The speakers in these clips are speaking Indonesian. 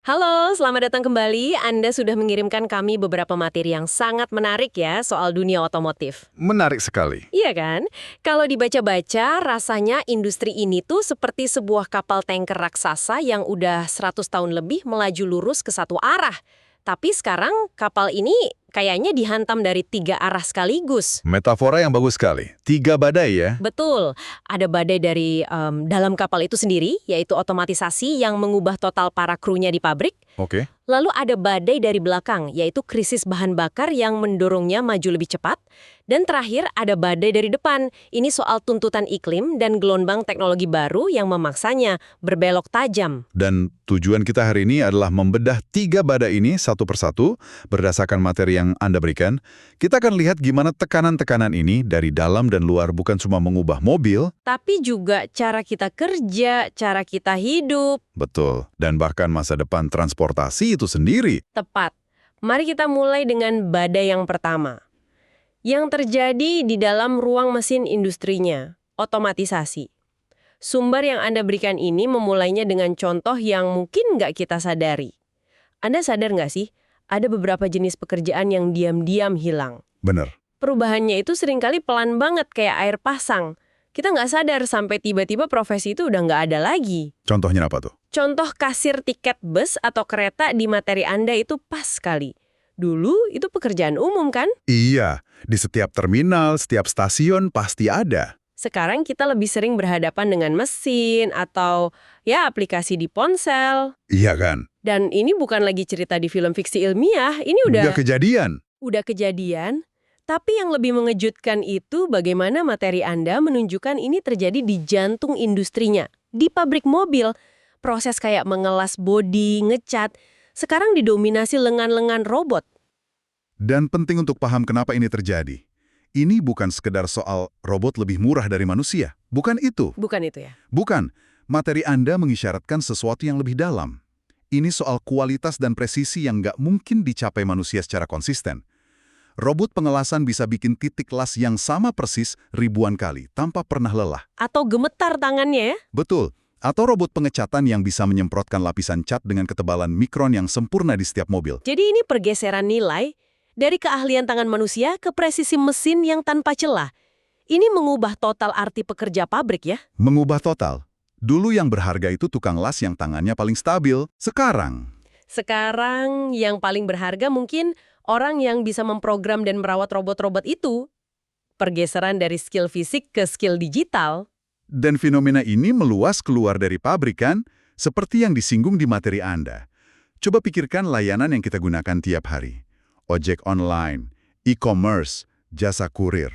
Halo, selamat datang kembali. Anda sudah mengirimkan kami beberapa materi yang sangat menarik ya soal dunia otomotif. Menarik sekali. Iya kan? Kalau dibaca-baca, rasanya industri ini tuh seperti sebuah kapal tanker raksasa yang udah 100 tahun lebih melaju lurus ke satu arah. Tapi sekarang kapal ini kayaknya dihantam dari 3 arah sekaligus. Metafora yang bagus sekali. 3 badai ya. Betul, ada badai dari dalam kapal itu sendiri, yaitu otomatisasi yang mengubah total para krunya di pabrik. Oke. Lalu ada badai dari belakang, yaitu krisis bahan bakar yang mendorongnya maju lebih cepat. Dan terakhir ada badai dari depan, ini soal tuntutan iklim dan gelombang teknologi baru yang memaksanya berbelok tajam. Dan tujuan kita hari ini adalah membedah 3 badai ini satu persatu berdasarkan materi yang Anda berikan. Kita akan lihat gimana tekanan-tekanan ini dari dalam dan luar bukan cuma mengubah mobil. Tapi juga cara kita kerja, cara kita hidup. Betul. Dan bahkan masa depan transportasi itu sendiri. Tepat. Mari kita mulai dengan badai yang pertama. Yang terjadi di dalam ruang mesin industrinya, otomatisasi. Sumber yang Anda berikan ini memulainya dengan contoh yang mungkin nggak kita sadari. Anda sadar nggak sih, ada beberapa jenis pekerjaan yang diam-diam hilang. Bener. Perubahannya itu seringkali pelan banget kayak air pasang. Kita nggak sadar sampai tiba-tiba profesi itu udah nggak ada lagi. Contohnya apa tuh? Contoh kasir tiket bus atau kereta di materi Anda itu pas sekali. Dulu itu pekerjaan umum kan? Iya. Di setiap terminal, setiap stasiun pasti ada. Sekarang kita lebih sering berhadapan dengan mesin atau ya aplikasi di ponsel. Iya kan? Dan ini bukan lagi cerita di film fiksi ilmiah, ini Udah kejadian. udah kejadian. Tapi yang lebih mengejutkan itu bagaimana materi Anda menunjukkan ini terjadi di jantung industrinya. Di pabrik mobil, proses kayak mengelas bodi, ngecat, sekarang didominasi lengan-lengan robot. Dan penting untuk paham kenapa ini terjadi. Ini bukan sekedar soal robot lebih murah dari manusia. Bukan itu. Bukan itu ya? Bukan. Materi Anda mengisyaratkan sesuatu yang lebih dalam. Ini soal kualitas dan presisi yang nggak mungkin dicapai manusia secara konsisten. Robot pengelasan bisa bikin titik las yang sama persis ribuan kali, tanpa pernah lelah. Atau gemetar tangannya ya? Betul. Atau robot pengecatan yang bisa menyemprotkan lapisan cat dengan ketebalan mikron yang sempurna di setiap mobil. Jadi ini pergeseran nilai dari keahlian tangan manusia ke presisi mesin yang tanpa celah. Ini mengubah total arti pekerja pabrik ya? Mengubah total. Dulu yang berharga itu tukang las yang tangannya paling stabil. Sekarang yang paling berharga mungkin orang yang bisa memprogram dan merawat robot-robot itu. Pergeseran dari skill fisik ke skill digital. Dan fenomena ini meluas keluar dari pabrik kan, seperti yang disinggung di materi Anda. Coba pikirkan layanan yang kita gunakan tiap hari. Ojek online, e-commerce, jasa kurir.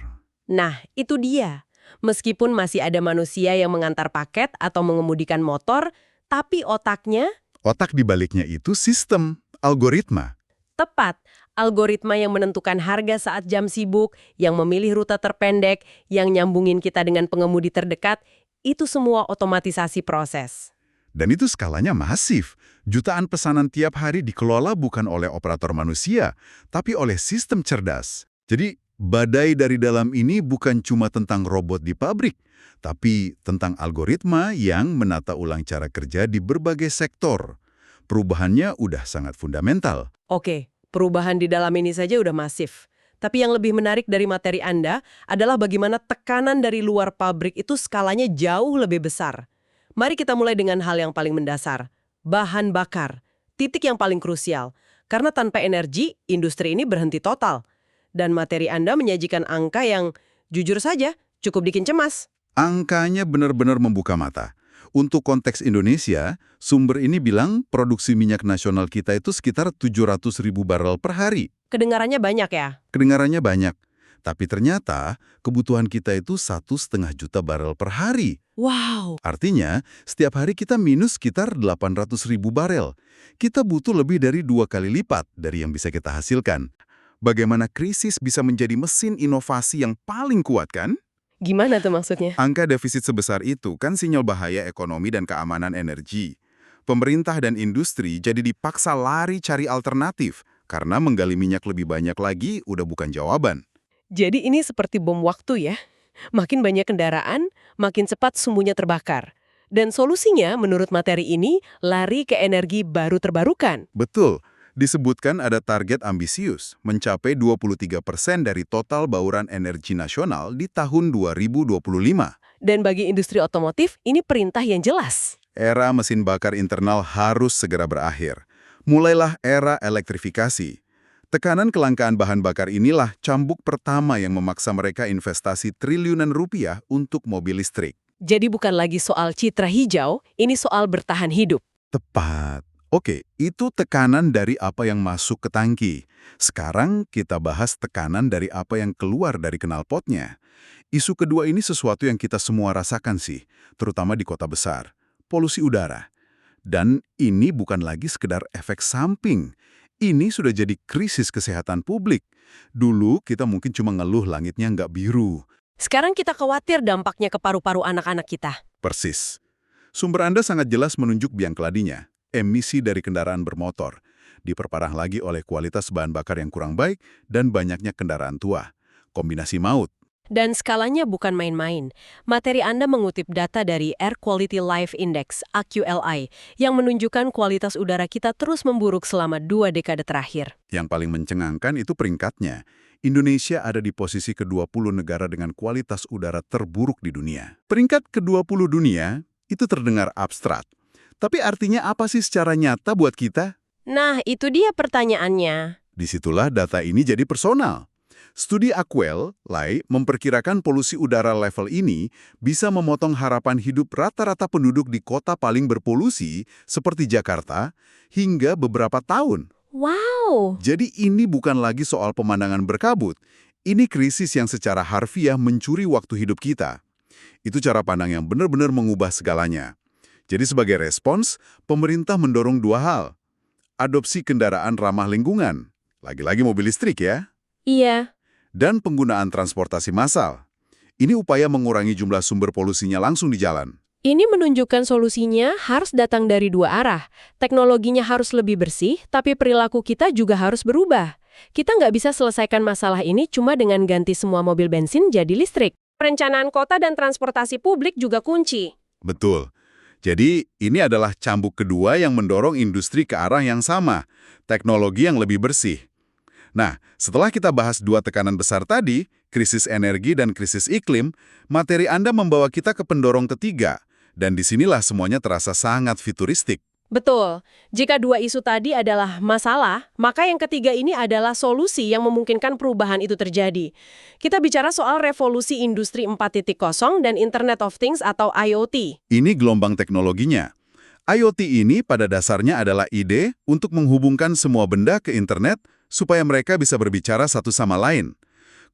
Nah, itu dia. Meskipun masih ada manusia yang mengantar paket atau mengemudikan motor, tapi otaknya Otak di baliknya itu sistem, algoritma. tepat. Algoritma yang menentukan harga saat jam sibuk, yang memilih rute terpendek, yang nyambungin kita dengan pengemudi terdekat, itu semua otomatisasi proses. Dan itu skalanya masif. Jutaan pesanan tiap hari dikelola bukan oleh operator manusia, tapi oleh sistem cerdas. Jadi, badai dari dalam ini bukan cuma tentang robot di pabrik, tapi tentang algoritma yang menata ulang cara kerja di berbagai sektor. Perubahannya udah sangat fundamental. Oke, perubahan di dalam ini saja udah masif. Tapi yang lebih menarik dari materi Anda adalah bagaimana tekanan dari luar pabrik itu skalanya jauh lebih besar. Mari kita mulai dengan hal yang paling mendasar. Bahan bakar. Titik yang paling krusial. Karena tanpa energi, industri ini berhenti total. Dan materi Anda menyajikan angka yang, jujur saja, cukup bikin cemas. Angkanya benar-benar membuka mata. Untuk konteks Indonesia, sumber ini bilang produksi minyak nasional kita itu sekitar 700.000 barel per hari. Kedengarannya banyak ya? Kedengarannya banyak. Tapi ternyata kebutuhan kita itu 1,5 juta barel per hari. Wow, Artinya, setiap hari kita minus sekitar 800.000 barel. Kita butuh lebih dari 2 kali lipat dari yang bisa kita hasilkan. Bagaimana krisis bisa menjadi mesin inovasi yang paling kuat kan? gimana tuh maksudnya? Angka defisit sebesar itu kan sinyal bahaya ekonomi dan keamanan energi. Pemerintah dan industri jadi dipaksa lari cari alternatif, karena menggali minyak lebih banyak lagi udah bukan jawaban. Jadi ini seperti bom waktu ya. Makin banyak kendaraan, makin cepat sumbunya terbakar. Dan solusinya menurut materi ini lari ke energi baru terbarukan. Betul. Disebutkan ada target ambisius, mencapai 23% dari total bauran energi nasional di tahun 2025. Dan bagi industri otomotif, ini perintah yang jelas. Era mesin bakar internal harus segera berakhir. Mulailah era elektrifikasi. Tekanan kelangkaan bahan bakar inilah cambuk pertama yang memaksa mereka investasi triliunan rupiah untuk mobil listrik. Jadi bukan lagi soal citra hijau, ini soal bertahan hidup. Tepat. Oke, itu tekanan dari apa yang masuk ke tangki. Sekarang kita bahas tekanan dari apa yang keluar dari knalpotnya. Isu kedua ini sesuatu yang kita semua rasakan sih, terutama di kota besar. Polusi udara. Dan ini bukan lagi sekedar efek samping. Ini sudah jadi krisis kesehatan publik. Dulu kita mungkin cuma ngeluh langitnya nggak biru. Sekarang kita khawatir dampaknya ke paru-paru anak-anak kita. Persis. Sumber Anda sangat jelas menunjuk biang keladinya. Emisi dari kendaraan bermotor. Diperparah lagi oleh kualitas bahan bakar yang kurang baik dan banyaknya kendaraan tua. Kombinasi maut. Dan skalanya bukan main-main. Materi Anda mengutip data dari Air Quality Life Index, AQLI, yang menunjukkan kualitas udara kita terus memburuk selama 2 dekade terakhir. Yang paling mencengangkan itu peringkatnya. Indonesia ada di posisi ke-20 negara dengan kualitas udara terburuk di dunia. Peringkat ke-20 dunia itu terdengar abstrak. Tapi artinya apa sih secara nyata buat kita? Nah, itu dia pertanyaannya. Disitulah data ini jadi personal. Studi AQLI memperkirakan polusi udara level ini bisa memotong harapan hidup rata-rata penduduk di kota paling berpolusi seperti Jakarta hingga beberapa tahun. Wow! Jadi ini bukan lagi soal pemandangan berkabut. Ini krisis yang secara harfiah mencuri waktu hidup kita. Itu cara pandang yang benar-benar mengubah segalanya. Jadi sebagai respons, pemerintah mendorong 2 hal. Adopsi kendaraan ramah lingkungan. Lagi-lagi mobil listrik ya. Iya. Dan penggunaan transportasi massal. Ini upaya mengurangi jumlah sumber polusinya langsung di jalan. Ini menunjukkan solusinya harus datang dari 2 arah. Teknologinya harus lebih bersih, tapi perilaku kita juga harus berubah. Kita nggak bisa selesaikan masalah ini cuma dengan ganti semua mobil bensin jadi listrik. Perencanaan kota dan transportasi publik juga kunci. Betul. Jadi ini adalah cambuk kedua yang mendorong industri ke arah yang sama. Teknologi yang lebih bersih. Nah, setelah kita bahas 2 tekanan besar tadi, krisis energi dan krisis iklim, materi Anda membawa kita ke pendorong ketiga. Dan disinilah semuanya terasa sangat futuristik. Betul. Jika 2 isu tadi adalah masalah, maka yang ketiga ini adalah solusi yang memungkinkan perubahan itu terjadi. Kita bicara soal revolusi industri 4.0 dan Internet of Things atau IoT. Ini gelombang teknologinya. IoT ini pada dasarnya adalah ide untuk menghubungkan semua benda ke internet supaya mereka bisa berbicara satu sama lain.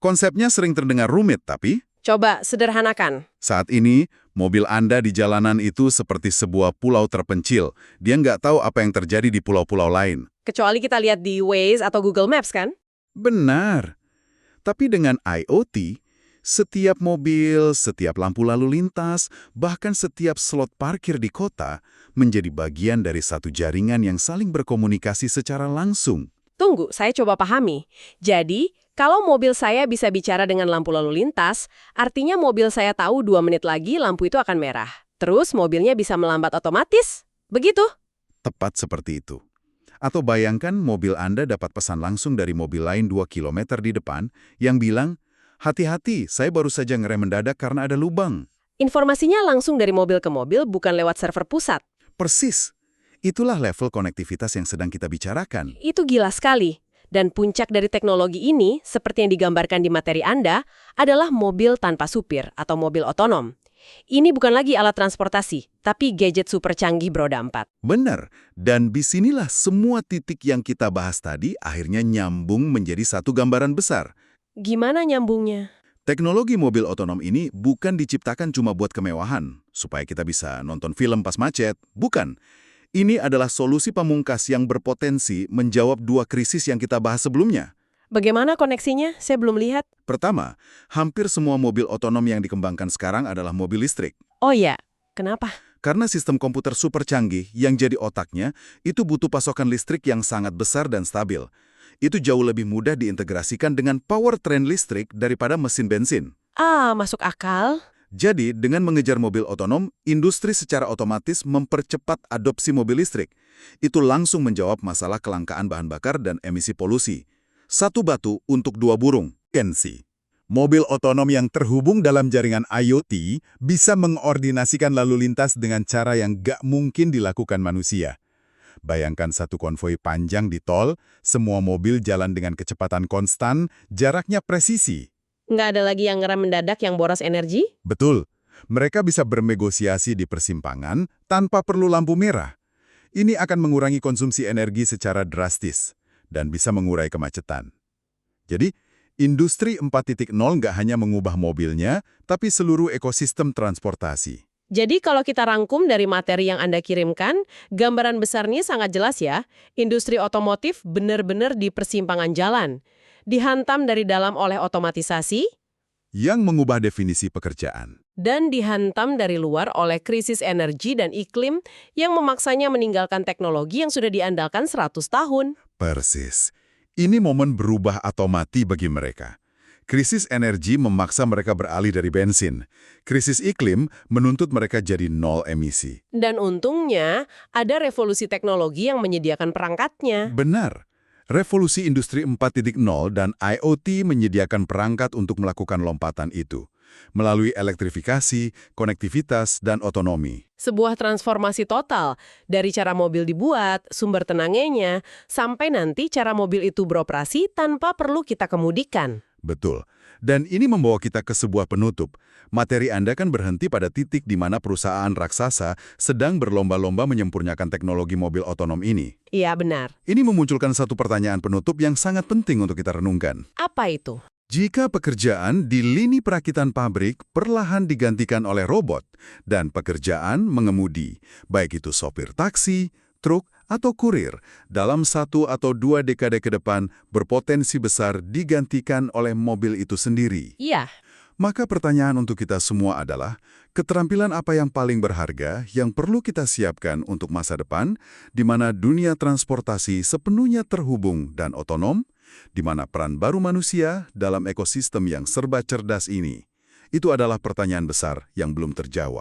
Konsepnya sering terdengar rumit, tapi Coba sederhanakan. saat ini, mobil Anda di jalanan itu seperti sebuah pulau terpencil. Dia nggak tahu apa yang terjadi di pulau-pulau lain. Kecuali kita lihat di Waze atau Google Maps kan? Benar. Tapi dengan IoT, setiap mobil, setiap lampu lalu lintas, bahkan setiap slot parkir di kota menjadi bagian dari satu jaringan yang saling berkomunikasi secara langsung. Tunggu, saya coba pahami. Jadi, kalau mobil saya bisa bicara dengan lampu lalu lintas, artinya mobil saya tahu 2 menit lagi lampu itu akan merah. Terus mobilnya bisa melambat otomatis. Begitu? Tepat seperti itu. Atau bayangkan mobil Anda dapat pesan langsung dari mobil lain 2 kilometer di depan yang bilang, hati-hati, saya baru saja ngerem mendadak karena ada lubang. Informasinya langsung dari mobil ke mobil, bukan lewat server pusat. Persis. Itulah level konektivitas yang sedang kita bicarakan. Itu gila sekali. Dan puncak dari teknologi ini, seperti yang digambarkan di materi Anda, adalah mobil tanpa supir atau mobil otonom. Ini bukan lagi alat transportasi, tapi gadget super canggih beroda 4. Benar. Dan disinilah semua titik yang kita bahas tadi akhirnya nyambung menjadi satu gambaran besar. Gimana nyambungnya? Teknologi mobil otonom ini bukan diciptakan cuma buat kemewahan, supaya kita bisa nonton film pas macet. Bukan. Ini adalah solusi pamungkas yang berpotensi menjawab 2 krisis yang kita bahas sebelumnya. Bagaimana koneksinya? Saya belum lihat. Pertama, hampir semua mobil otonom yang dikembangkan sekarang adalah mobil listrik. Oh ya, kenapa? Karena sistem komputer super canggih yang jadi otaknya itu butuh pasokan listrik yang sangat besar dan stabil. Itu jauh lebih mudah diintegrasikan dengan powertrain listrik daripada mesin bensin. Ah, masuk akal. Jadi, dengan mengejar mobil otonom, industri secara otomatis mempercepat adopsi mobil listrik. Itu langsung menjawab masalah kelangkaan bahan bakar dan emisi polusi. Satu batu untuk dua burung. Kensi. Mobil otonom yang terhubung dalam jaringan IoT bisa mengordinasikan lalu lintas dengan cara yang gak mungkin dilakukan manusia. Bayangkan satu konvoi panjang di tol, semua mobil jalan dengan kecepatan konstan, jaraknya presisi. Nggak ada lagi yang ngerem mendadak yang boros energi? Betul, mereka bisa bernegosiasi di persimpangan tanpa perlu lampu merah. Ini akan mengurangi konsumsi energi secara drastis dan bisa mengurai kemacetan. Jadi, industri 4.0 nggak hanya mengubah mobilnya, tapi seluruh ekosistem transportasi. Jadi kalau kita rangkum dari materi yang Anda kirimkan, gambaran besarnya sangat jelas ya. Industri otomotif benar-benar di persimpangan jalan. Dihantam dari dalam oleh otomatisasi, Yang mengubah definisi pekerjaan. dan dihantam dari luar oleh krisis energi dan iklim yang memaksanya meninggalkan teknologi yang sudah diandalkan 100 tahun. Persis. Ini momen berubah atau mati bagi mereka. Krisis energi memaksa mereka beralih dari bensin. Krisis iklim menuntut mereka jadi nol emisi. Dan untungnya, ada revolusi teknologi yang menyediakan perangkatnya. Benar. Revolusi Industri 4.0 dan IoT menyediakan perangkat untuk melakukan lompatan itu. Melalui elektrifikasi, konektivitas, dan otonomi. Sebuah transformasi total, dari cara mobil dibuat, sumber tenaganya, sampai nanti cara mobil itu beroperasi tanpa perlu kita kemudikan. Betul. Dan ini membawa kita ke sebuah penutup. Materi Anda kan berhenti pada titik di mana perusahaan raksasa sedang berlomba-lomba menyempurnakan teknologi mobil otonom ini. Iya, benar. Ini memunculkan satu pertanyaan penutup yang sangat penting untuk kita renungkan. Apa itu? Jika pekerjaan di lini perakitan pabrik perlahan digantikan oleh robot dan pekerjaan mengemudi, baik itu sopir taksi, truk, atau kurir, dalam 1 atau 2 dekade ke depan berpotensi besar digantikan oleh mobil itu sendiri. Iya. Maka pertanyaan untuk kita semua adalah, keterampilan apa yang paling berharga yang perlu kita siapkan untuk masa depan, di mana dunia transportasi sepenuhnya terhubung dan otonom, di mana peran baru manusia dalam ekosistem yang serba cerdas ini? Itu adalah pertanyaan besar yang belum terjawab.